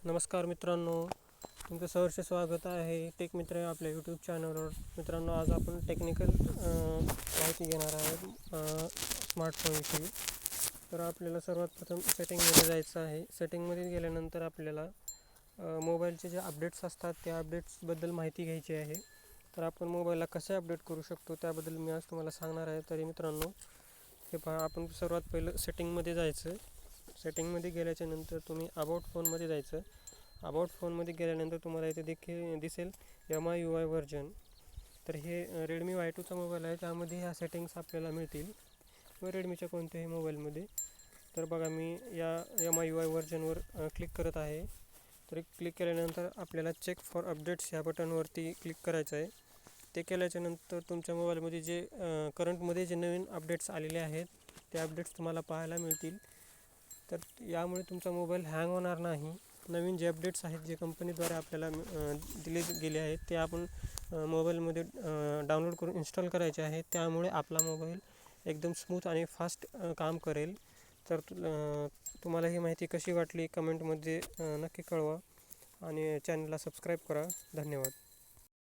नमस्कार मित्रांनो, तुमचं सहर्ष स्वागत आहे टेक मित्र या आपल्या यूट्यूब चॅनलवर. मित्रांनो, आज आपण टेक्निकल माहिती घेणार आहे स्मार्टफोनची. तर आपल्याला सर्वात प्रथम सेटिंगमध्ये जायचं आहे. सेटिंगमध्ये गेल्यानंतर आपल्याला मोबाईलचे जे अपडेट्स असतात त्या अपडेट्सबद्दल माहिती घ्यायची आहे. तर आपण मोबाईलला कसे अपडेट करू शकतो त्याबद्दल मी आज तुम्हाला सांगणार आहे. तरी मित्रांनो, हे पहा, आपण सर्वात पहिलं सेटिंगमध्ये जायचं. सेटिंगमध्ये गेल्याच्यानंतर तुम्ही अबाउट फोनमध्ये जायचं. अबाउट फोनमध्ये गेल्यानंतर तुम्हाला इथे दिसेल MIUI व्हर्जन. तर हे रेडमी Y2चा मोबाईल आहे, त्यामध्ये ह्या सेटिंग्स आपल्याला मिळतील व रेडमीच्या कोणत्याही मोबाईलमध्ये. तर बघा, मी या MIUI व्हर्जनवर क्लिक करत आहे. तर क्लिक केल्यानंतर आपल्याला चेक फॉर अपडेट्स ह्या बटनवरती क्लिक करायचं आहे. ते केल्याच्यानंतर तुमच्या मोबाईलमध्ये जे करंटमध्ये जे नवीन अपडेट्स आलेले आहेत ते अपडेट्स तुम्हाला पाहायला मिळतील. तर यामुळे तुमचा मोबाईल हँग होणार नाही. नवीन जे अपडेट्स आहेत, जे कंपनीद्वारे आपल्याला दिले गेले आहेत, ते आपण मोबाईलमध्ये डाउनलोड करून इन्स्टॉल करायचे आहेत. त्यामुळे आपला मोबाईल एकदम स्मूथ आणि फास्ट काम करेल. तर तुम्हाला ही माहिती कशी वाटली कमेंटमध्ये नक्की कळवा आणि चॅनलला सबस्क्राईब करा. धन्यवाद.